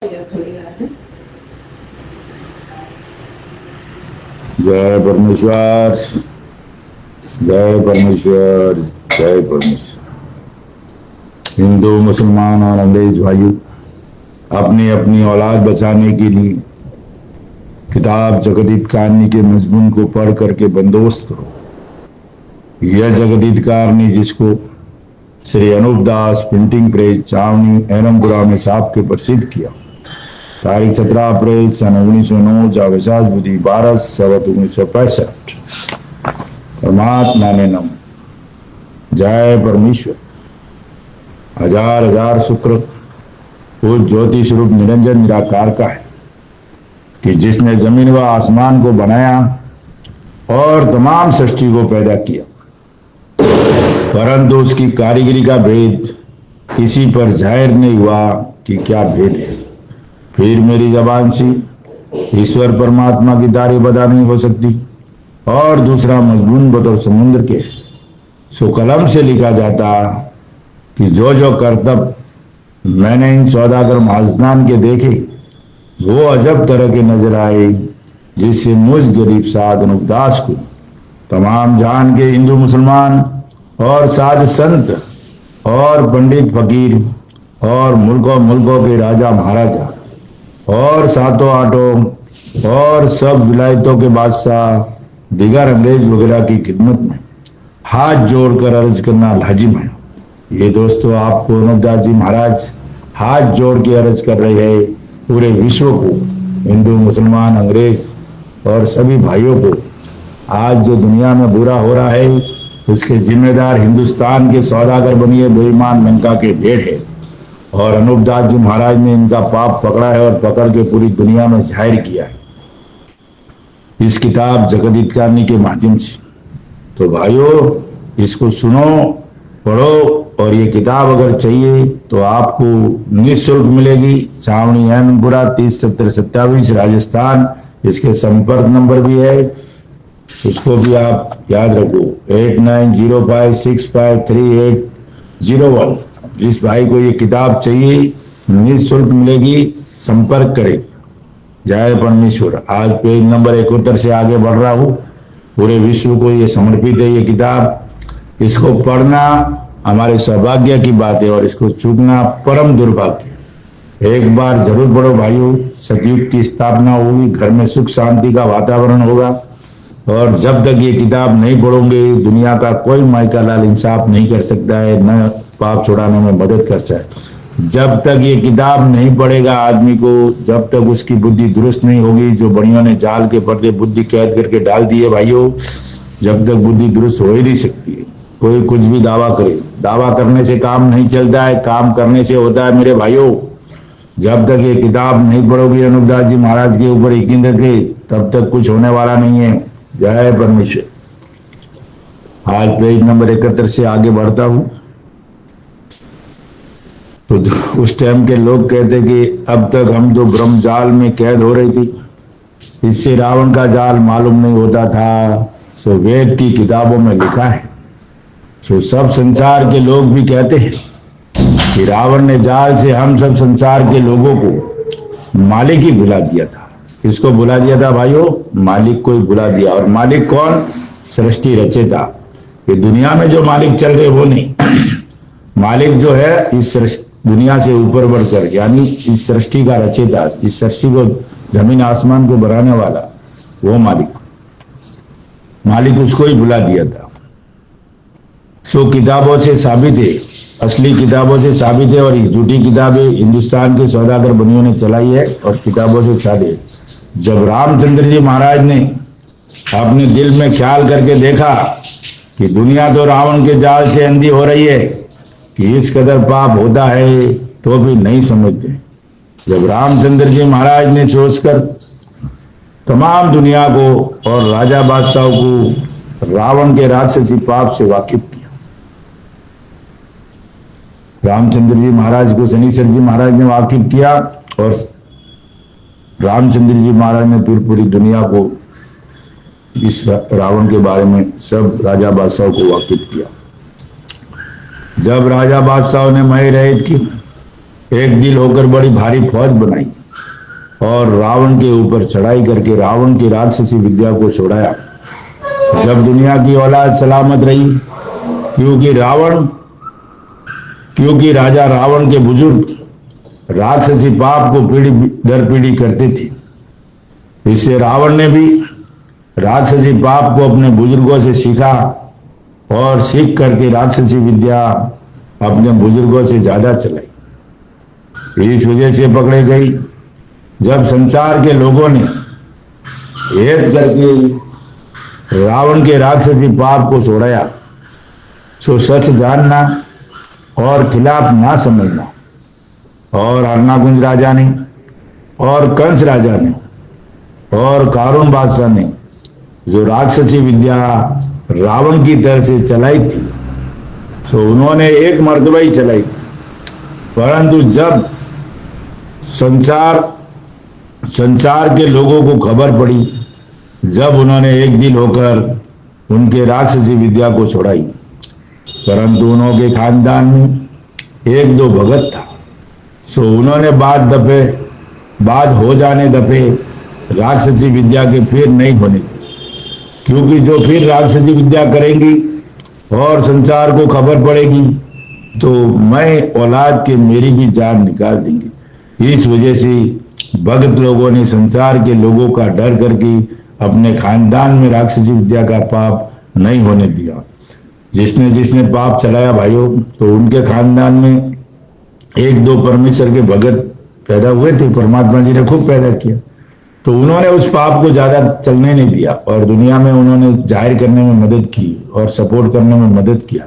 जय परमेश्वर, जय परमेश्वर, जय परमेश्वर। हिंदू, मुसलमान और अंग्रेज भाइयों, अपनी अपनी औलाद बचाने के लिए किताब जगदीत कारणी के मजमून को पढ़ करके बंदोबस्त करो। यह जगदीत कारणी जिसको श्री अनूप दास प्रिंटिंग प्रेस चावनी एरमपुरा में छाप के प्रसिद्ध किया, तारीख 17 अप्रैल सन 1909 विशाख बुद्धि 12 संवत 1965। परमात्मा ने नम। जय परमेश्वर। हजार हजार शुक्र उस ज्योति स्वरूप निरंजन निराकार का है कि जिसने जमीन व आसमान को बनाया और तमाम सृष्टि को पैदा किया, परंतु उसकी कारीगरी का भेद किसी पर जाहिर नहीं हुआ कि क्या भेद है। फिर मेरी जबान से ईश्वर परमात्मा की तारीफ अदा नहीं हो सकती। और दूसरा मजमून बतौर समुद्र के सो कलम से लिखा जाता कि जो जो करतब मैंने इन सौदागर महाजनान के देखे वो अजब तरह के नजर आए, जिससे मुझ गरीब साध अनूप दास को तमाम जान के हिंदू मुसलमान और साध संत और पंडित फकीर और मुल्कों के राजा महाराजा और सातों आठों और सब विलायतों के बादशाह दिगर अंग्रेज वगैरह की खिदमत में हाथ जोड़कर अर्ज करना लाजिम है। ये दोस्तों, आपको अनूपदास जी महाराज हाथ जोड़ के अर्ज कर रहे हैं पूरे विश्व को, हिंदू मुसलमान अंग्रेज और सभी भाइयों को। आज जो दुनिया में बुरा हो रहा है उसके जिम्मेदार हिंदुस्तान के सौदागर बनिए बेईमान लंका के ढेर है, और अनूपदास जी महाराज ने इनका पाप पकड़ा है और पकड़ के पूरी दुनिया में जाहिर किया है इस किताब जगदीत कारणी के माध्यम से। तो भाइयों, इसको सुनो, पढ़ो, और ये किताब अगर चाहिए तो आपको निःशुल्क मिलेगी। छावनी एरमपुरा 307027 राजस्थान। इसके संपर्क नंबर भी है, उसको भी आप याद रखो, 8905653801। जिस भाई को ये किताब चाहिए निःशुल्क मिलेगी, संपर्क करें। जय परमेश्वर। आज पेज नंबर 71 से आगे बढ़ रहा हूँ। पूरे विश्व को ये समर्पित है ये किताब। इसको पढ़ना हमारे सौभाग्य की बात है और इसको चूकना परम दुर्भाग्य। एक बार जरूर पढ़ो भाइयों। सतयुग की स्थापना होगी, घर में सुख शांति का वातावरण होगा, और जब तक ये किताब नहीं पढ़ोगे दुनिया का कोई माइका लाल इंसाफ नहीं कर सकता है, न पाप छुड़ाने में मदद करता है। जब तक ये किताब नहीं पढ़ेगा आदमी को, जब तक उसकी बुद्धि दुरुस्त नहीं होगी, जो बड़ियों ने जाल के पर्दे बुद्धि कैद करके डाल दी है भाइयों, जब तक बुद्धि दुरुस्त हो ही नहीं सकती है। कोई कुछ भी दावा करे, दावा करने से काम नहीं चलता है, काम करने से होता है मेरे भाइयों। जब तक ये किताब नहीं पढ़ोगे अनूपदास जी महाराज के ऊपर यकीन रखे, तब तक कुछ होने वाला नहीं है। जय परमेश्वर। आज पेज नंबर 71 से आगे बढ़ता हूं। तो उस टाइम के लोग कहते कि अब तक हम तो ब्रह्म जाल में कैद हो रही थी, इससे रावण का जाल मालूम नहीं होता था। सो वेद की किताबों में लिखा है। सो सब संसार के लोग भी कहते हैं कि रावण ने जाल से हम सब संसार के लोगों को मालिक ही बुला दिया था। किसको बुला दिया था भाइयों? मालिक को ही बुला दिया। और मालिक कौन? सृष्टि रचेता। ये दुनिया में जो मालिक चल रहे वो नहीं। मालिक जो है इस दुनिया से ऊपर बढ़कर, यानी इस सृष्टि का रचेता, इस सृष्टि को जमीन आसमान को बनाने वाला, वो मालिक उसको ही बुला दिया था। सो किताबों से साबित है, असली किताबों से साबित है, और इस झूठी किताबें हिंदुस्तान के सौदागर बनियों ने चलाई है और किताबों से साबित। जब रामचंद्र जी महाराज ने अपने दिल में ख्याल करके देखा कि दुनिया तो रावण के जाल से अंधी हो रही है, कि इस कदर पाप होता है, तो भी नहीं समझते। जब रामचंद्र जी महाराज ने सोचकर तमाम दुनिया को और राजा बादशाहों को रावण के राक्षसी पाप से वाकिफ किया, रामचंद्र जी महाराज को शनिश्चर जी महाराज ने वाकिफ किया, और रामचंद्र जी महाराज ने फिर पूरी दुनिया को इस रावण के बारे में सब राजा बादशाहों को वाकिफ किया। जब राजा बादशाहों ने मय रहित की एक दिल होकर बड़ी भारी फौज बनाई और रावण के ऊपर चढ़ाई करके रावण की राक्षसी विद्या को छोड़ाया। जब दुनिया की औलाद सलामत रही, क्योंकि राजा रावण के बुजुर्ग राक्षसी पाप को पीढ़ी दर पीढ़ी करते थे, इससे रावण ने भी राक्षसी पाप को अपने बुजुर्गों से सीखा और सीख करके राक्षसी विद्या अपने बुजुर्गों से ज्यादा चलाई। इस वजह से पकड़े गई। जब संसार के लोगों ने हेत करके रावण के राक्षसी पाप को छोड़ाया, सो सच जानना और खिलाफ ना समझना। और हरनाकुंज राजा ने और कंस राजा ने और कारून बादशाह ने जो राक्षसी विद्या रावण की तरह से चलाई थी, सो उन्होंने एक मर्तबा ही चलाई थी, परंतु जब संसार के लोगों को खबर पड़ी, जब उन्होंने एक दिल होकर उनके राक्षसी विद्या को छोड़ाई, परंतु उन्होंने खानदान में एक दो भगत था, सो उन्होंने बात हो जाने दफे राक्षसी विद्या के फिर नहीं होने दी। क्योंकि जो फिर राक्षसी विद्या करेंगी और संसार को खबर पड़ेगी तो मैं औलाद के मेरी भी जान निकाल देंगे। इस वजह से भगत लोगों ने संसार के लोगों का डर करके अपने खानदान में राक्षसी विद्या का पाप नहीं होने दिया। जिसने पाप चलाया भाइयों, तो उनके खानदान में एक दो परमेश्वर के भगत पैदा हुए थे, परमात्मा जी ने खूब पैदा किया, तो उन्होंने उस पाप को ज्यादा चलने नहीं दिया और दुनिया में उन्होंने जाहिर करने में मदद की और सपोर्ट करने में मदद किया।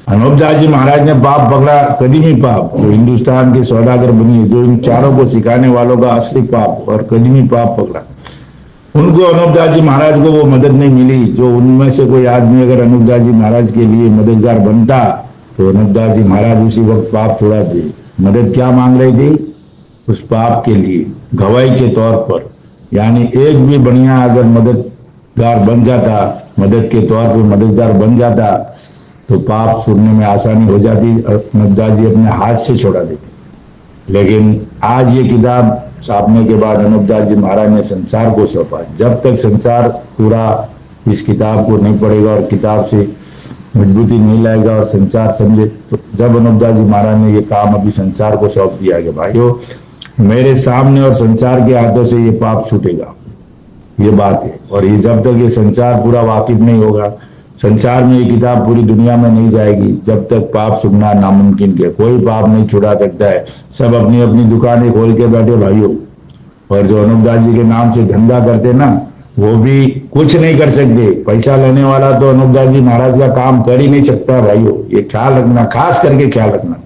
अनूपदास जी महाराज ने पाप पकड़ा, कदीमी पाप, जो हिंदुस्तान के सौदागर बनिए, जो इन चारों को सिखाने वालों का असली पाप और कदीमी पाप पकड़ा। उनको अनूपदास जी महाराज को वो मदद नहीं मिली। जो उनमें से कोई आदमी अगर अनूपदास जी महाराज के लिए मददगार बनता तो अनूपदास जी महाराज उसी वक्त पाप छुड़ा दे। मदद क्या मांग रही थी? उस पाप के लिए गवाही के तौर पर, यानी एक भी बढ़िया अगर मददगार बन जाता, मदद के तौर पर मददगार बन जाता तो पाप छूटने में आसानी हो जाती, अनूपदास जी अपने हाथ से छोड़ा देते। लेकिन आज ये किताब छापने के बाद अनूपदास जी महाराज ने संसार को सौंपा। जब तक संसार पूरा इस किताब को नहीं पढ़ेगा और किताब से मजबूती नहीं लाएगा और संसार समझे, तो जब अनूपदास जी महाराज ने ये काम अभी संसार को सौंप दिया कि भाइयों मेरे सामने और संसार के हाथों से ये पाप छूटेगा, ये बात है। और ये जब तक ये संसार पूरा वाकिफ नहीं होगा, संसार में ये किताब पूरी दुनिया में नहीं जाएगी, जब तक पाप छुड़ना नामुमकिन है। कोई पाप नहीं छुड़ा सकता है। सब अपनी अपनी दुकानें खोल के बैठे भाइयों, और जो अनूपदास जी के नाम से धंधा करते ना, वो भी कुछ नहीं कर सकते। पैसा लेने वाला तो अनूपदास जी महाराज का काम कर ही नहीं सकता भाइयों, ये ख्याल रखना, खास करके ख्याल रखना।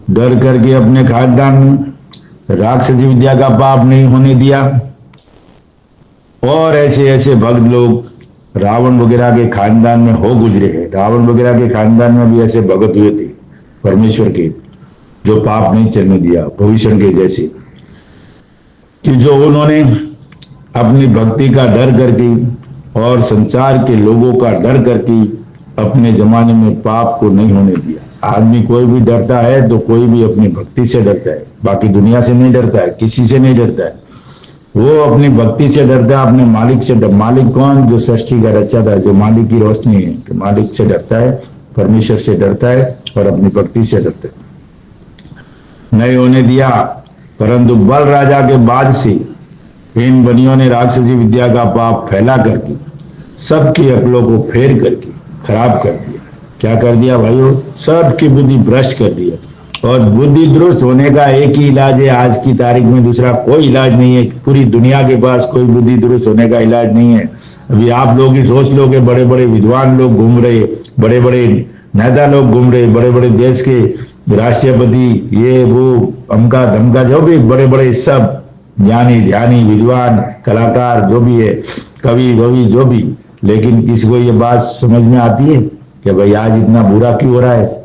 डर करके अपने खानदान में राक्षसी विद्या का पाप नहीं होने दिया। और ऐसे ऐसे भक्त लोग रावण वगैरह के खानदान में हो गुजरे हैं। रावण वगैरह के खानदान में भी ऐसे भगत हुए थे परमेश्वर के, जो पाप नहीं चलने दिया, भविष्य के जैसे, कि जो उन्होंने अपनी भक्ति का डर करके और संसार के लोगों का डर करके अपने जमाने में पाप को नहीं होने दिया। आदमी कोई भी डरता है तो कोई भी अपनी भक्ति से डरता है, बाकी दुनिया से नहीं डरता है, किसी से नहीं डरता है। वो अपनी भक्ति से डरता है, अपने मालिक से। मालिक कौन? जो सृष्टि का रचा था, जो मालिक की रोशनी है, कि मालिक से डरता है, परमेश्वर से डरता है और अपनी भक्ति से डरता है। नहीं होने दिया, परंतु बल राजा के बाद से इन बनियों ने राक्षसी विद्या का पाप फैला करके सबकी अकलों को फेर करके खराब कर दिया। क्या कर दिया भाइयों? सबकी बुद्धि भ्रष्ट कर दिया। और बुद्धि दुरुस्त होने का एक ही इलाज है आज की तारीख में, दूसरा कोई इलाज नहीं है। पूरी दुनिया के पास कोई बुद्धि दुरुस्त होने का इलाज नहीं है। अभी आप लोग ही सोच लो कि बड़े बड़े विद्वान लोग घूम रहे, बड़े बड़े नेता लोग घूम रहे, बड़े बड़े देश के राष्ट्रपति, ये वो अमका धमका, जो भी बड़े बड़े सब ज्ञानी ध्यानी विद्वान कलाकार जो भी है, कवि ववि जो भी, लेकिन किसी को ये बात समझ में आती है कि भाई आज इतना बुरा क्यों हो रहा है,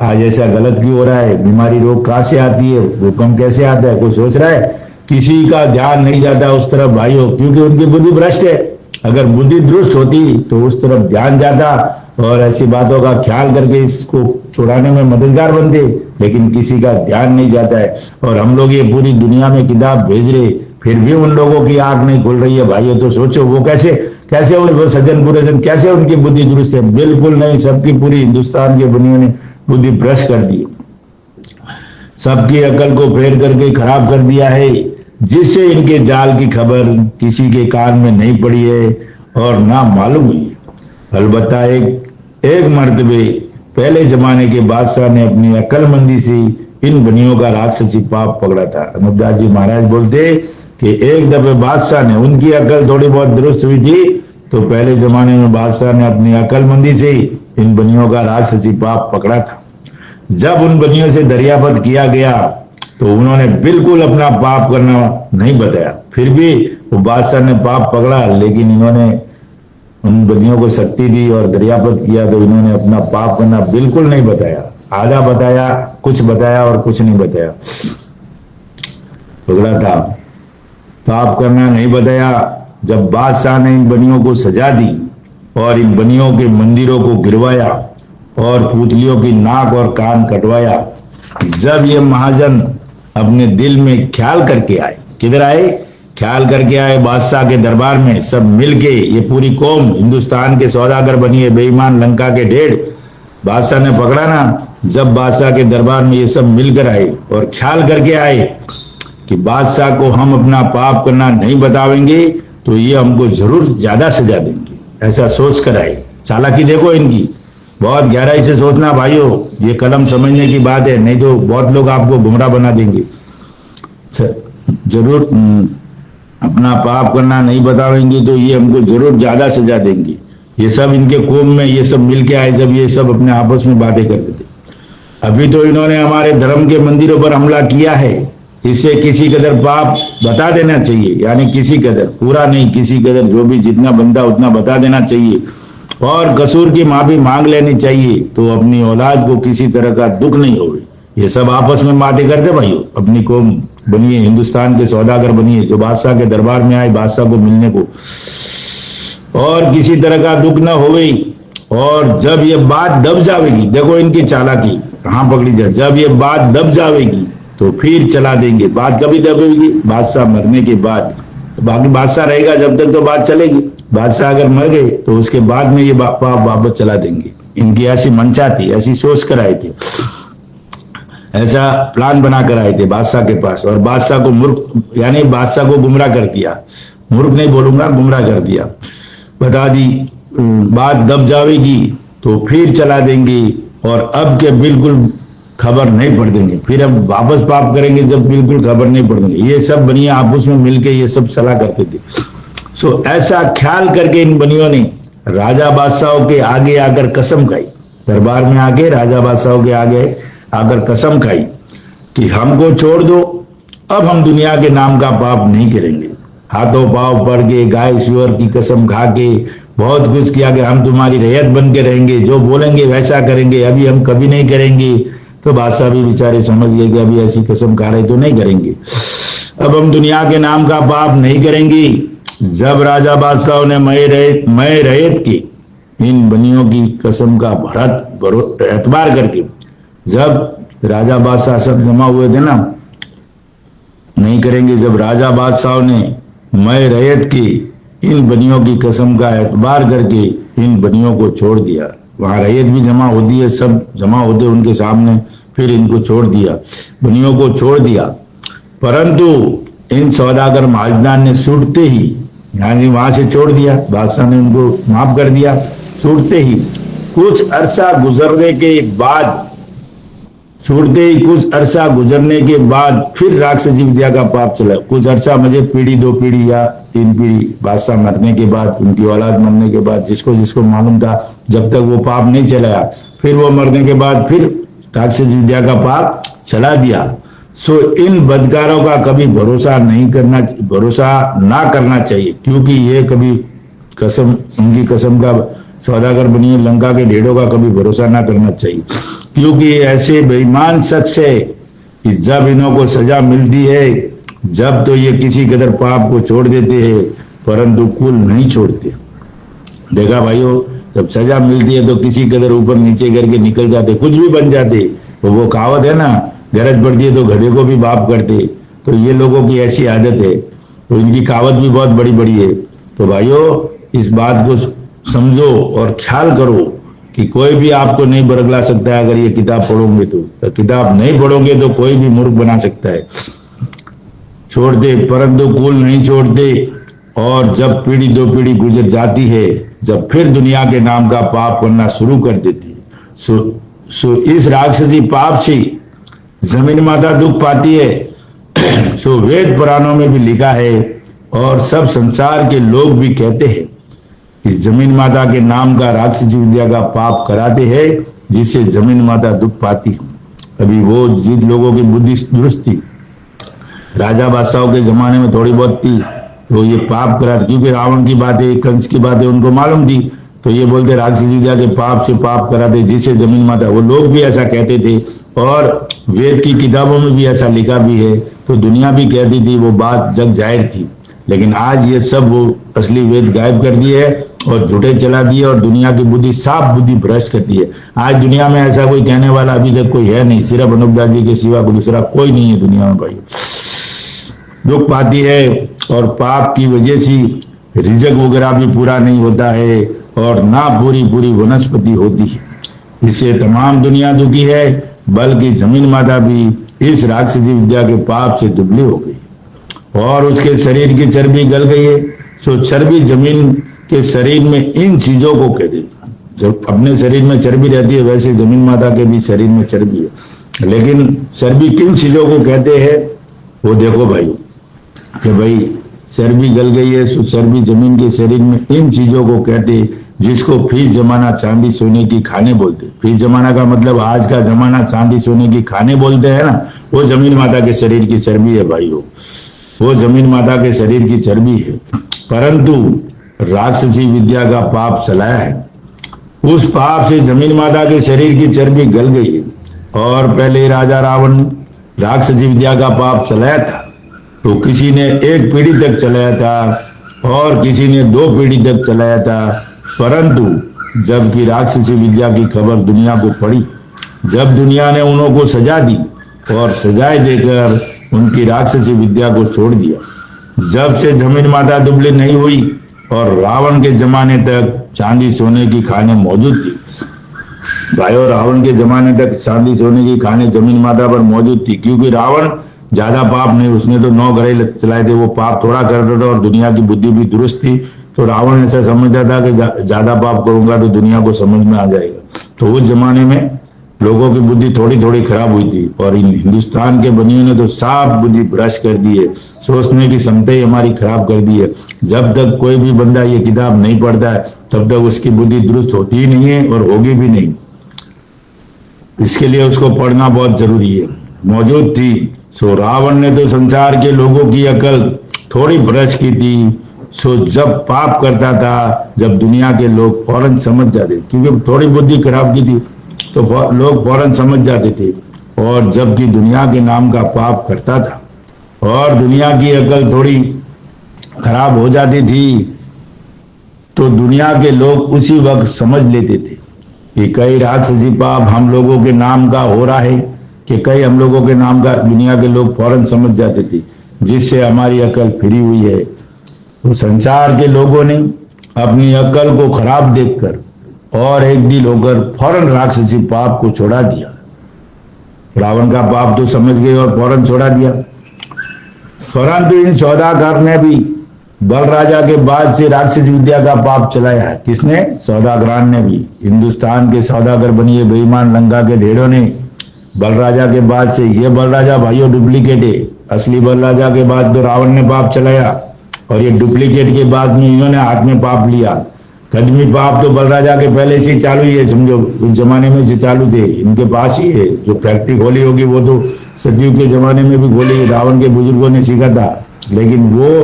आज ऐसा गलत क्यों हो रहा है, बीमारी रोग कहाँ से आती है, भूकंप कैसे आता है, कोई सोच रहा है? किसी का ध्यान नहीं जाता उस तरफ भाइयों, क्योंकि उनकी बुद्धि भ्रष्ट है। अगर बुद्धि दुरुस्त होती तो उस तरफ ध्यान जाता और ऐसी बातों का ख्याल करके इसको छुड़ाने में मददगार बनते, लेकिन किसी का ध्यान नहीं जाता है। और हम लोग ये पूरी दुनिया में किताब भेज रहे, फिर भी उन लोगों की आंख नहीं खुल रही है भाइयों। तो सोचो वो कैसे कैसे वो सज्जन बुरे सज्जन कैसे उनकी बुद्धि दुरुस्त है? बिल्कुल नहीं। सबकी पूरी हिंदुस्तान के बनियों ने बुद्धि भ्रष्ट कर दी, सबकी अकल को फेर करके खराब कर दिया है, जिससे इनके जाल की खबर किसी के कान में नहीं पड़ी है और ना मालूम हुई है। अलबत्ता एक मर्तबे पहले जमाने के बादशाह ने अपनी अक्लमंदी से इन बनियों का राक्षसी पाप पकड़ा था। अनुपदास जी महाराज बोलते कि एक दफे बादशाह ने, उनकी अकल थोड़ी बहुत दुरुस्त हुई थी, तो पहले जमाने में बादशाह ने अपनी अक्लमंदी से इन बनियों का राक्षसी पाप पकड़ा था। जब उन बनियों से दरियापत किया गया तो उन्होंने बिल्कुल अपना पाप करना नहीं बताया। फिर भी वो बादशाह ने पाप पकड़ा, लेकिन इन्होंने उन बनियों को शक्ति दी और दरियापत किया, तो इन्होंने अपना पाप करना बिल्कुल नहीं बताया। आधा बताया, कुछ बताया और कुछ नहीं बताया। पकड़ा था, पाप करना नहीं बताया। जब बादशाह ने इन बनियों को सजा दी और इन बनियों के मंदिरों को गिरवाया और पुतलियों की नाक और कान कटवाया, जब ये महाजन अपने दिल में ख्याल करके आए, किधर आए? ख्याल करके आए बादशाह के दरबार में। सब मिलके, ये पूरी कौम हिंदुस्तान के सौदागर बनी है, बेईमान लंका के ढेर, बादशाह ने पकड़ा ना। जब बादशाह के दरबार में ये सब मिलकर आए और ख्याल करके आए कि बादशाह को हम अपना पाप करना नहीं बतावेंगे तो ये हमको जरूर ज्यादा सजा देंगे, ऐसा सोच कर आए। चालाकी देखो इनकी, बहुत गहराई से सोचना भाइयों, ये कलम समझने की बात है, नहीं तो बहुत लोग आपको गुमराह बना देंगे। जरूर अपना पाप करना नहीं बतावेंगे तो ये हमको जरूर ज्यादा सजा देंगे। ये सब इनके कौम में ये सब मिलके आए, जब ये सब अपने आपस में बातें करते थे। अभी तो इन्होंने हमारे धर्म के मंदिरों पर हमला किया है, इससे किसी कदर पाप बता देना चाहिए, यानी किसी कदर, पूरा नहीं, किसी कदर, जो भी जितना बनता उतना बता देना चाहिए और कसूर की माफी मांग लेनी चाहिए, तो अपनी औलाद को किसी तरह का दुख नहीं होवे। ये सब आपस में बातें करते भाइयों। अपनी कौम बनिए, हिंदुस्तान के सौदागर बनिए, जो बादशाह के दरबार में आए बादशाह को मिलने को, और किसी तरह का दुख न होवे। और जब ये बात दब जाएगी, देखो इनकी चालाकी कहां पकड़ी जाए, जब ये बात दब जाएगी तो फिर चला देंगे। बात कभी दबेगी? बादशाह मरने के बाद। बाकी बादशाह रहेगा जब तक तो बात चलेगी, बादशाह अगर मर गए तो उसके बाद में ये पाप वापस चला देंगे। इनकी ऐसी मंशा थी, ऐसी सोच कर आए थे, ऐसा प्लान बना कर आए थे बादशाह के पास, और बादशाह को मूर्ख, यानी बादशाह को गुमराह कर दिया। मूर्ख नहीं बोलूंगा, गुमराह कर दिया, बता दी। बात दब जाएगी तो फिर चला देंगे, और अब के बिल्कुल खबर नहीं पड़ देंगे, फिर अब वापस पाप करेंगे जब बिल्कुल खबर नहीं पड़ देंगे। ये सब बनिए आपस में मिलके ये सब सलाह करते थे। सो ऐसा ख्याल करके इन बनियों ने राजा बादशाहों के आगे आकर कसम खाई, दरबार में आके राजा बादशाहों के आगे आकर कसम खाई कि हमको छोड़ दो, अब हम दुनिया के नाम का पाप नहीं करेंगे। हाथों पांव पड़ के, गाय सुअर की कसम खा के बहुत कुछ किया कि हम तुम्हारी रैयत बन के रहेंगे, जो बोलेंगे वैसा करेंगे, अभी हम कभी नहीं करेंगे। तो बादशाह भी बेचारे समझ गए कि अभी ऐसी कसम खा रहे तो नहीं करेंगे, अब हम दुनिया के नाम का पाप नहीं करेंगे। जब राजा बादशाह ने मैं रैयत की इन बनियों की कसम का एतबार करके, जब राजा बादशाह सब जमा हुए थे ना, नहीं करेंगे, जब राजा बादशाह ने मैं रैयत की इन बनियों की कसम का एतबार करके इन बनियों को छोड़ दिया, वहां रैयत भी जमा होती है, सब जमा होते उनके सामने, फिर इनको छोड़ दिया, बनियों को छोड़ दिया। परंतु इन सौदागर महाजनान ने छूटते ही, यानी वहां से छोड़ दिया, बादशाह ने उनको माफ कर दिया, छूटते ही कुछ अरसा गुजरने के बाद, छूटते ही कुछ अरसा गुजरने के बाद फिर राक्षसी विद्या का पाप चला। कुछ अरसा मुझे पीढ़ी, 2 पीढ़ी या 3 पीढ़ी बादशाह मरने के बाद, उनकी औलाद मरने के बाद, जिसको जिसको मालूम था, जब तक वो पाप नहीं चलाया, फिर वो मरने के बाद फिर राक्षसी विद्या का पाप चला दिया। सो इन बदकारों का कभी भरोसा ना करना चाहिए, क्योंकि ये कभी कसम, उनकी कसम का सौदागर बनिए, लंका के ढेड़ों का कभी भरोसा ना करना चाहिए, क्योंकि ऐसे बेईमान शख्स है कि जब इन्हों को सजा मिलती है, जब तो ये किसी कदर पाप को छोड़ देते हैं, परंतु कुल नहीं छोड़ते। देखा भाइयों, जब सजा मिलती है तो किसी कदर ऊपर नीचे करके निकल जाते, कुछ भी बन जाते। तो वो कहावत है ना, गरज पड़ती है तो गधे को भी बाप करते। तो ये लोगों की ऐसी आदत है, तो इनकी कहावत भी बहुत बड़ी बड़ी है। तो भाइयों, इस बात को समझो और ख्याल करो कि कोई भी आपको नहीं बरगला सकता है अगर ये किताब पढ़ोगे तो किताब नहीं पढ़ोगे तो कोई भी मूर्ख बना सकता है। छोड़ते परंतु कुल नहीं छोड़ते, और जब पीढ़ी दो पीढ़ी गुजर जाती है, जब फिर दुनिया के नाम का पाप करना शुरू कर देती, सो इस राक्षसी पाप से जमीन माता दुख पाती है। सो वेद पुराणों में भी लिखा है और सब संसार के लोग भी कहते हैं कि जमीन माता के नाम का राक्षसी विद्या का पाप कराते हैं, जिससे जमीन माता दुख पाती है। अभी वो जिन लोगों की बुद्धि दुरुस्त थी, राजा बादशाहों के जमाने में थोड़ी बहुत थी, तो ये पाप कराते, क्योंकि रावण की बातें, कंस की बातें उनको मालूम थी, तो ये बोलते राक्षसी विद्या के पाप से पाप कराते जिससे जमीन माता। वो लोग भी ऐसा कहते थे और वेद की किताबों में भी ऐसा लिखा भी है, तो दुनिया भी कहती थी, वो बात जग जाहिर थी। लेकिन आज ये सब वो असली वेद गायब कर दिए है और झूठे चला दिए और दुनिया की बुद्धि साफ बुद्धि भ्रष्ट करती है। आज दुनिया में ऐसा कोई कहने वाला अभी तक कोई है नहीं, सिर्फ अनुपदास जी के सिवा दूसरा कोई नहीं है दुनिया में। भाई दुख पाती है और पाप की वजह से रिजक वगैरह भी पूरा नहीं होता है और ना पूरी पूरी वनस्पति होती है। इससे तमाम दुनिया दुखी है, बल्कि जमीन माता भी इस राक्षसी विद्या के पाप से दुबली हो गई और उसके शरीर की चर्बी गल गई है। सो चर्बी जमीन के शरीर में इन चीजों को कहते हैं। जब अपने शरीर में चर्बी रहती है, वैसे जमीन माता के भी शरीर में चर्बी है। लेकिन चर्बी किन चीजों को कहते हैं वो देखो भाई, कि भाई चर्बी गल गई है, सो चर्बी जमीन के शरीर में इन चीजों को कहते, जिसको फीस जमाना चांदी सोने की खाने बोलते। फीस जमाना का मतलब आज का जमाना चांदी सोने की खाने बोलते हैं ना, वो जमीन माता के शरीर की चर्बी है भाई, वो जमीन माता के शरीर की चर्बी है। परंतु राक्षसी विद्या का पाप चलाया है, उस पाप से जमीन माता के शरीर की चर्बी गल गई है। और पहले राजा रावण ने राक्षसी विद्या का पाप चलाया था, तो किसी ने एक पीढ़ी तक चलाया था और किसी ने 2 पीढ़ी तक चलाया था। परंतु जबकि राक्षसी विद्या की खबर दुनिया को पड़ी, जब दुनिया ने उनको सजा दी और सजाए देकर उनकी राक्षसी विद्या को छोड़ दिया, जब से जमीन माता दुबली नहीं हुई और रावण के जमाने तक चांदी सोने की खाने मौजूद थी। भाइयों, रावण के जमाने तक चांदी सोने की खाने जमीन माता पर मौजूद थी, क्योंकि रावण ज्यादा पाप नहीं, उसने तो 9 ग्रह चलाए थे, वो पाप थोड़ा करता था और दुनिया की बुद्धि भी दुरुस्त थी। तो रावण ऐसा समझता था कि ज्यादा पाप करूंगा तो दुनिया को समझ में आ जाएगा। तो उस जमाने में लोगों की बुद्धि थोड़ी थोड़ी खराब हुई थी और इन हिंदुस्तान के बनियों ने तो साफ बुद्धि भ्रष्ट कर दी है, सोचने की क्षमता ही हमारी खराब कर दी है। जब तक कोई भी बंदा ये किताब नहीं पढ़ता है, तब तक उसकी बुद्धि दुरुस्त होती ही नहीं है और होगी भी नहीं। इसके लिए उसको पढ़ना बहुत जरूरी है। मौजूद थी, सो रावण ने तो संसार के लोगों की अकल थोड़ी भ्रष्ट की थी। सो जब पाप करता था, जब दुनिया के लोग फौरन समझ जाते, क्योंकि थोड़ी बुद्धि खराब की थी तो लोग फौरन समझ जाते थे। और जबकि दुनिया के नाम का पाप करता था और दुनिया की अकल थोड़ी खराब हो जाती थी, तो दुनिया के लोग उसी वक्त समझ लेते थे कि कई राक्षसी पाप हम लोगों के नाम का हो रहा है, कि कई हम लोगों के नाम का दुनिया के लोग फौरन समझ जाते थे, जिससे हमारी अकल फिरी हुई है। तो संसार के लोगों ने अपनी अकल को खराब देखकर और एक दिल होकर फौरन राक्षसी पाप को छोड़ा दिया। रावण का पाप तो समझ गए और फौरन छोड़ा दिया। परंतु इन सौदागर ने भी बल राजा के बाद से राक्षसी विद्या का पाप चलाया है। किसने? सौदागरान ने भी। हिंदुस्तान के सौदागर बनिए बेईमान लंका के ढेरों ने बल राजा के बाद से, ये बल राजा भाइयों डुप्लीकेट है। असली बल राजा के बाद तो रावण ने पाप चलाया और ये डुप्लीकेट के बाद में इन्होंने हाथ में पाप लिया। कदमी पाप तो बल राजा के पहले से ही चालू ही है, समझो उस जमाने में से चालू थे, इनके पास ही है। जो फैक्ट्री खोली होगी वो तो सतयुग के जमाने में भी खोली, रावण के बुजुर्गों ने सीखा था। लेकिन वो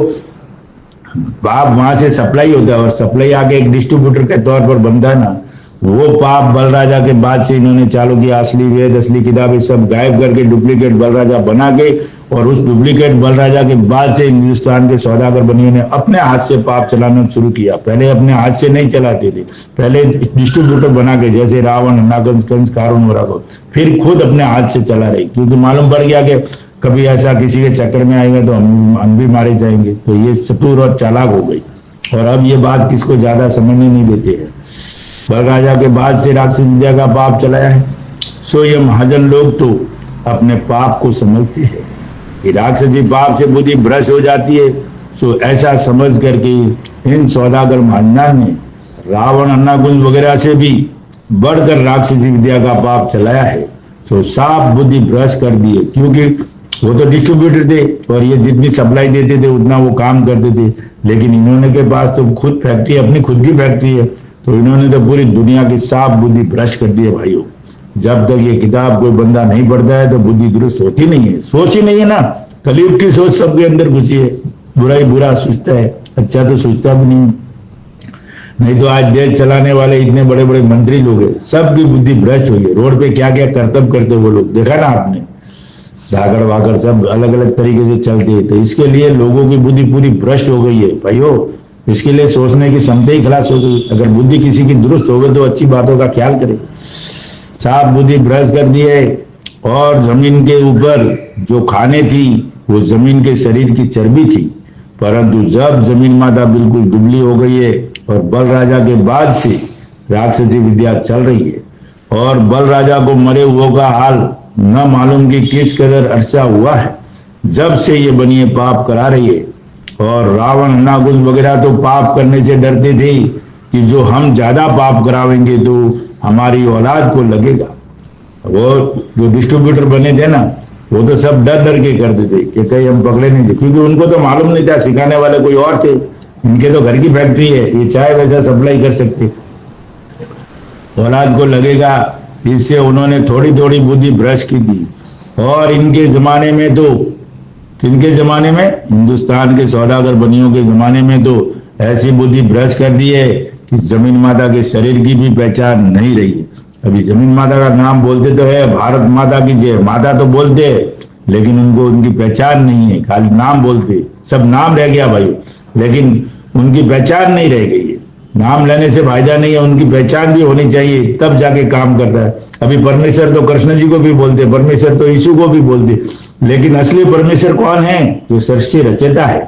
पाप वहां से सप्लाई होता है और सप्लाई आके एक डिस्ट्रीब्यूटर के तौर पर बनता है ना, वो पाप बल राजा के बाद से इन्होंने चालू किया। असली वेद असली किताबें सब गायब करके डुप्लीकेट बल राजा बना के और उस डुप्लीकेट बलराजा के बाद से हिंदुस्तान के सौदागर बनियों ने अपने हाथ से पाप चलाना शुरू किया। पहले अपने हाथ से नहीं चलाते थे, पहले डिस्ट्रीब्यूटर बना के, जैसे रावण, नागंज, कंस, कारून वगैरह को, फिर खुद अपने हाथ से चला रही, क्योंकि मालूम पड़ गया कि कभी ऐसा किसी के चक्कर में आएंगे तो हम भी मारे जाएंगे। तो ये चतुर और चालाक हो गई, और अब ये बात किसको ज्यादा समझने नहीं देते हैं। बलराजा के बाद से राक्षस विद्या का पाप चलाया है, सो ये महाजन लोग तो अपने पाप को समझते हैं कि राक्षसी पाप से बुद्धि भ्रष्ट हो जाती है। सो ऐसा समझ करके इन सौदागर महाजन ने रावण, अन्नाकुंज वगैरह से भी बढ़कर राक्षसी विद्या का पाप चलाया है। सो साफ बुद्धि भ्रष्ट कर दिए, क्योंकि वो तो डिस्ट्रीब्यूटर थे और ये जितनी सप्लाई देते थे उतना वो काम करते थे, लेकिन इन्होंने के पास तो खुद फैक्ट्री, अपनी खुद की फैक्ट्री है, तो इन्होंने तो पूरी दुनिया की साफ बुद्धि भ्रष्ट कर दी है। भाइयों, जब तक ये किताब कोई बंदा नहीं पढ़ता है तो बुद्धि दुरुस्त होती नहीं है, सोच ही नहीं है ना। कलयुग की सोच सबके अंदर घुसी है, बुरा ही बुरा सोचता है, अच्छा तो सोचता भी नहीं तो आज देश चलाने वाले इतने बड़े बड़े मंत्री लोग हैं, सबकी बुद्धि भ्रष्ट हुई है। रोड पे क्या क्या कर्तव्य करते वो लोग, देखा ना आपने, धाकड़ वाकड़ सब अलग अलग तरीके से चलते हैं। तो इसके लिए लोगों की बुद्धि पूरी भ्रष्ट हो गई है भाइयों, इसके लिए सोचने की क्षमता ही खलास हो गई। अगर बुद्धि किसी की दुरुस्त हो गई तो अच्छी बातों का ख्याल करे। साफ बुद्धि भ्रष्ट कर दी है, और जमीन के ऊपर जो खाने थी वो जमीन के शरीर की चर्बी थी, परंतु जब जमीन माता बिल्कुल दुबली हो गई है और बल राजा के बाद से राक्षसी विद्या चल रही है, और बल राजा को मरे हुए का हाल न मालूम कि किस कदर अरसा हुआ है जब से ये बनिए पाप करा रही है। और रावण, नागुल वगैरह तो पाप करने से डरते थे कि जो हम ज्यादा पाप करावेंगे तो हमारी औलाद को लगेगा। वो जो डिस्ट्रीब्यूटर बने थे ना, वो तो सब डर डर के करते थे कि कहीं हम पकड़े नहीं थे, क्योंकि उनको तो मालूम नहीं था, सिखाने वाले कोई और थे, इनके तो घर की फैक्ट्री है, ये चाहे वैसा सप्लाई कर सकते, औलाद को लगेगा। इससे उन्होंने थोड़ी थोड़ी बुद्धि भ्रष्ट की थी। और इनके जमाने में तो, किनके जमाने में, हिंदुस्तान के सौदागर बनियों के जमाने में तो ऐसी बुद्धि भ्रष्ट कर दी है कि जमीन माता के शरीर की भी पहचान नहीं रही है। अभी जमीन माता का नाम बोलते तो है, भारत माता की जय माता तो बोलते हैं, लेकिन उनको उनकी पहचान नहीं है, खाली नाम बोलते, सब नाम रह गया भाई, लेकिन उनकी पहचान नहीं रह गई है। नाम लेने से फायदा नहीं है, उनकी पहचान भी होनी चाहिए, तब जाके काम करता है। अभी परमेश्वर तो कृष्ण जी को भी बोलते, परमेश्वर तो यीशु को भी बोलते, लेकिन असली परमेश्वर कौन है? जो सृष्टि रचयिता है।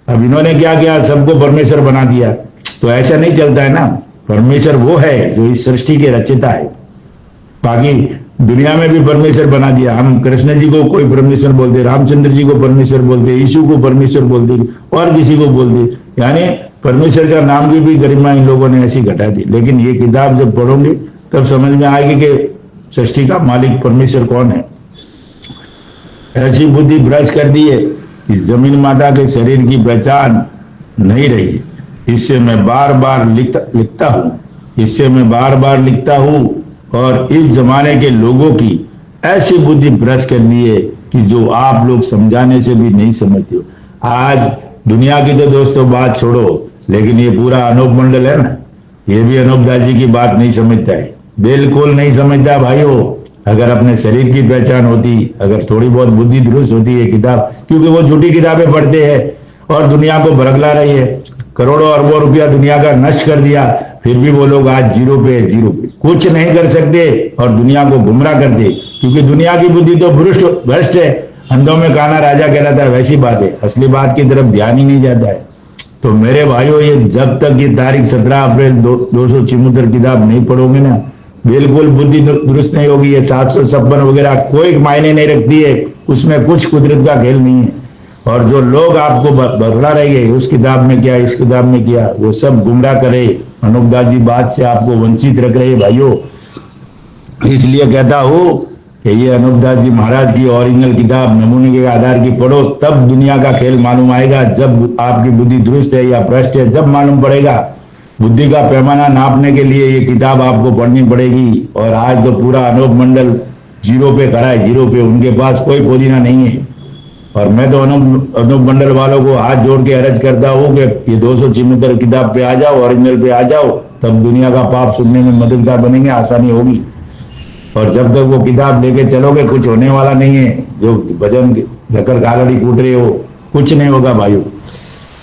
अब इन्होंने क्या किया, सबको परमेश्वर बना दिया, तो ऐसा नहीं चलता है ना। परमेश्वर वो है जो इस सृष्टि के रचयिता है, बाकी दुनिया में भी परमेश्वर बना दिया। हम कृष्ण जी को कोई परमेश्वर बोलते, रामचंद्र जी को परमेश्वर बोलते, यीशु को परमेश्वर बोलते, और किसी को बोलते, यानी परमेश्वर का नाम की भी गरिमा इन लोगों ने ऐसी घटा दी। लेकिन ये किताब जब पढ़ोगे तब समझ में आएगी कि सृष्टि का मालिक परमेश्वर कौन है। ऐसी बुद्धि भ्रष्ट कर दी है कि जमीन माता के शरीर की पहचान नहीं रही। इससे मैं बार बार लिखता हूँ, इससे मैं बार बार लिखता हूँ। और इस जमाने के लोगों की ऐसी बुद्धि भ्रष्ट कर दी है कि जो आप लोग समझाने से भी नहीं समझते हो। आज दुनिया की तो दोस्तों बात छोड़ो, लेकिन ये पूरा अनूप मंडल है ना, ये भी अनूप दास जी की बात नहीं समझता है, बिल्कुल नहीं समझता भाइयों। अगर अपने शरीर की पहचान होती, अगर थोड़ी बहुत बुद्धि दुरुस्त होती है किताब, क्योंकि वो झूठी किताबें पढ़ते हैं और दुनिया को भड़कला रही है, करोड़ों अरबों रुपया दुनिया का नष्ट कर दिया, फिर भी वो लोग आज जीरो पे कुछ नहीं कर सकते और दुनिया को गुमराह कर दे, क्योंकि दुनिया की बुद्धि तो भ्रष्ट है। अंधों में काना राजा कहलाता है, वैसी बात है, असली बात की तरफ ध्यान ही नहीं जाता है। तो मेरे भाइयों, ये जब तक ये तारीख 17 अप्रैल 276 किताब नहीं पढ़ोगे ना, बिल्कुल बुद्धि दुरुस्त नहीं होगी। ये 756 वगैरह कोई मायने नहीं रखती है, उसमें कुछ कुदरत का खेल नहीं है। और जो लोग आपको बदला रहे हैं, उस किताब में क्या, इस किताब में क्या, वो सब गुमराह करे, अनूप दास जी बात से आपको वंचित रख रहे हैं भाइयों। इसलिए कहता हूं कि ये अनूप दास जी महाराज की ओरिजिनल किताब नमूने के आधार की पढ़ो, तब दुनिया का खेल मालूम आएगा। जब आपकी बुद्धि दुरुस्त है या भ्रष्ट है, जब मालूम पड़ेगा। बुद्धि का पैमाना नापने के लिए ये किताब आपको पढ़नी पड़ेगी। और आज तो पूरा अनूप मंडल जीरो पे खड़ा है, जीरो पे, उनके पास कोई पोजीना नहीं है। और मैं तो अनूप मंडल वालों को हाथ जोड़ के अर्ज करता हूँ कि ये 276 किताब पे आ जाओ, ओरिजिनल पे आ जाओ, तब दुनिया का पाप सुनने में मददगार बनेंगे, आसानी होगी। और जब तक वो किताब लेके चलोगे, कुछ होने वाला नहीं है। जो भजन धक्कर गालड़ी कूट रहे हो, कुछ नहीं होगा भाइयों।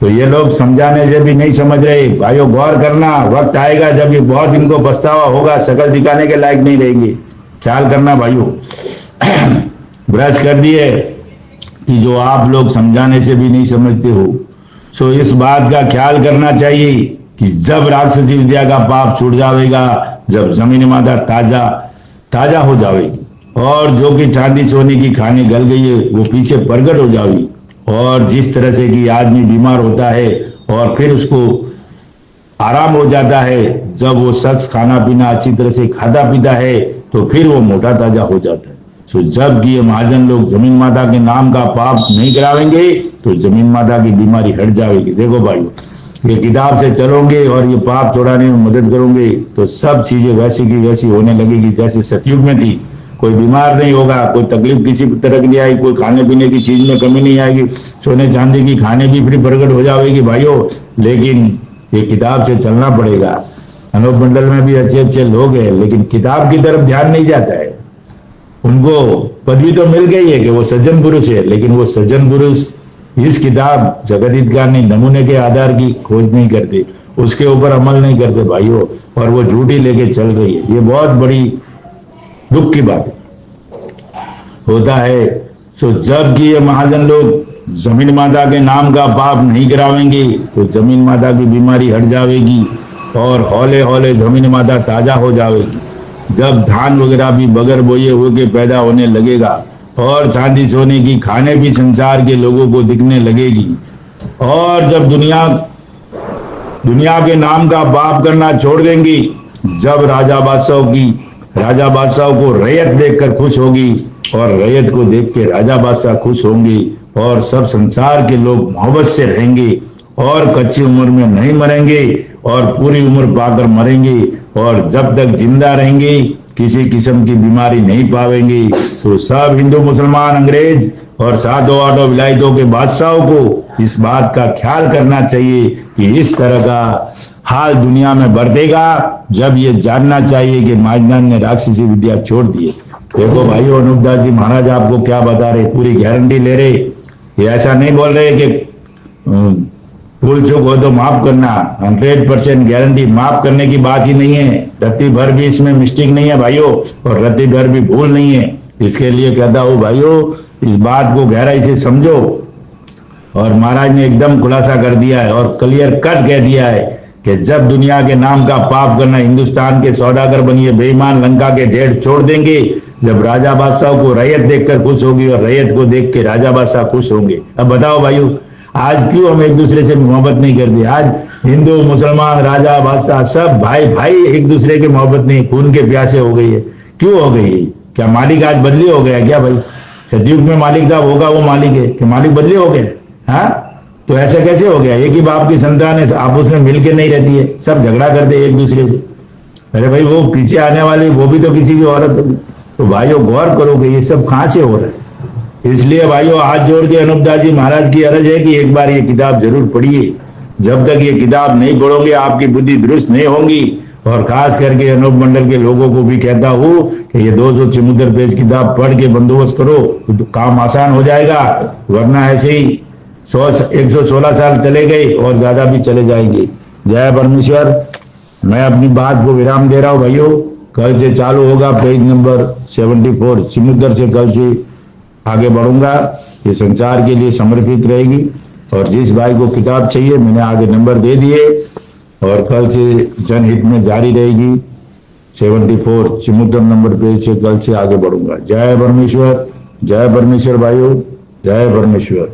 तो ये लोग समझाने से भी नहीं समझ रहे भाइयों, गौर करना, वक्त आएगा जब ये बहुत इनको पछतावा होगा, शकल दिखाने के लायक नहीं रहेंगे, ख्याल करना भाइयों। ब्रश कर दिए कि जो आप लोग समझाने से भी नहीं समझते हो, सो इस बात का ख्याल करना चाहिए कि जब राक्षसी विद्या का पाप छूट जाएगा, जब जमीन माता ताजा हो जाएगी, और जो कि चांदी सोने की खाने गल गई है वो पीछे प्रगट हो जाएगी। और जिस तरह से कि आदमी बीमार होता है और फिर उसको आराम हो जाता है, जब वो शख्स खाना पीना अच्छी तरह से खाता पीता है तो फिर वो मोटा ताजा हो जाता है। तो जब ये महाजन लोग जमीन माता के नाम का पाप नहीं करावेंगे तो जमीन माता की बीमारी हट जाएगी। देखो भाई, ये किताब से चलोगे और ये पाप छोड़ाने में मदद करोगे तो सब चीजें वैसी की वैसी होने लगेगी जैसे सतयुग में थी। कोई बीमार नहीं होगा, कोई तकलीफ किसी तरह की नहीं आएगी, कोई खाने पीने की चीज में कमी नहीं आएगी, सोने चांदी की खाने भी फिर प्रकट हो जाएगी भाइयों। लेकिन ये किताब से चलना पड़ेगा। अनूप मंडल में भी अच्छे अच्छे लोग हैं, लेकिन किताब की तरफ ध्यान नहीं जाता है। उनको पदवी तो मिल गई है कि वो सज्जन पुरुष है, लेकिन वो सज्जन पुरुष इस किताब जगत हितकारी नमूने के आधार की खोज नहीं करते, उसके ऊपर अमल नहीं करते भाइयों, और वो झूठी लेके चल रही है। ये बहुत बड़ी दुख की बात होता है। सो जब कि ये महाजन लोग जमीन माता के नाम का पाप नहीं करावेंगे तो जमीन माता की बीमारी हट जाएगी और हौले हौले जमीन माता ताजा हो जाएगी। जब धान वगैरह भी बगैर बोए होके पैदा होने लगेगा और चांदी सोने की खाने भी संसार के लोगों को दिखने लगेगी, और जब दुनिया के नाम का पाप करना छोड़ देंगी, जब राजा बादशाह को रैयत देखकर खुश होगी और रैयत को देख के राजा बादशाह खुश होंगे, और सब संसार के लोग मोहब्बत से रहेंगे और कच्ची उम्र में नहीं मरेंगे और पूरी उम्र पाकर मरेंगे, और जब तक जिंदा रहेंगे किसी किस्म की बीमारी नहीं पावेंगे। तो सब हिंदू मुसलमान अंग्रेज और सातों आठों विलायतों के बादशाहों को इस बात का ख्याल करना चाहिए कि इस तरह का हाल दुनिया में बरतेगा, जब ये जानना चाहिए कि महाजन ने राक्षसी विद्या छोड़ दी है। देखो भाइयों, अनूपदास जी महाराज आपको क्या बता रहे, पूरी गारंटी ले रहे। ये ऐसा नहीं बोल रहे कि भूल चूक हो तो माफ करना, 100% गारंटी, माफ करने की बात ही नहीं है। रत्ती भर भी इसमें मिस्टेक नहीं है भाइयों, और रत्ती भर भी भूल नहीं है। इसके लिए कहता हूँ भाइयों, इस बात को गहराई से समझो। और महाराज ने एकदम खुलासा कर दिया है और क्लियर कट कह दिया है कि जब दुनिया के नाम का पाप करना हिंदुस्तान के सौदागर बनिए बेईमान लंका के ढेर छोड़ देंगे, जब राजा बादशाह को रैयत देखकर खुश होगी और रैयत को देख के राजा बादशाह खुश होंगे। अब बताओ भाइयों, आज क्यों हम एक दूसरे से मोहब्बत नहीं करते? आज हिंदू मुसलमान राजा बादशाह सब भाई भाई एक दूसरे के मोहब्बत नहीं, खून के प्यासे हो गई है। क्यों हो गई है? क्या मालिक आज बदली हो गया क्या भाई? सतयुग में मालिक था, होगा वो मालिक है कि मालिक बदले हो गए? हाँ, तो ऐसा कैसे हो गया? एक ही बाप की संतान है, आपस में मिलकर नहीं रहती है, सब झगड़ा करते एक दूसरे से। अरे भाई, वो पीछे आने वाली वो भी तो किसी की औरत होगी। तो भाइयों गौर करो कि ये सब कहां से हो रहा है। इसलिए भाइयों हाथ जोड़ के अनूपदास जी महाराज की अर्ज है कि एक बार ये किताब जरूर पढ़िए। जब तक ये किताब नहीं पढ़ोगे आपकी बुद्धि दुरुस्त नहीं होगी। और खास करके अनूप मंडल के लोगों को भी कहता हूं कि ये 276 पेज किताब पढ़ के बंदोबस्त करो तो काम आसान हो जाएगा, वरना ऐसे ही 116 साल चले गए और ज्यादा भी चले जाएंगे। जय परमेश्वर। मैं अपनी बात को विराम दे रहा हूं भाइयों। कल से चालू होगा पेज नंबर 74। चिमुद्र से कल से आगे बढ़ूंगा। ये संचार के लिए समर्पित रहेगी। और जिस भाई को किताब चाहिए मैंने आगे नंबर दे दिए, और कल से जनहित में जारी रहेगी। 74 चिमुद्र नंबर पेज से कल से आगे बढ़ूंगा। जय परमेश्वर, जय परमेश्वर भाइयों, जय परमेश्वर।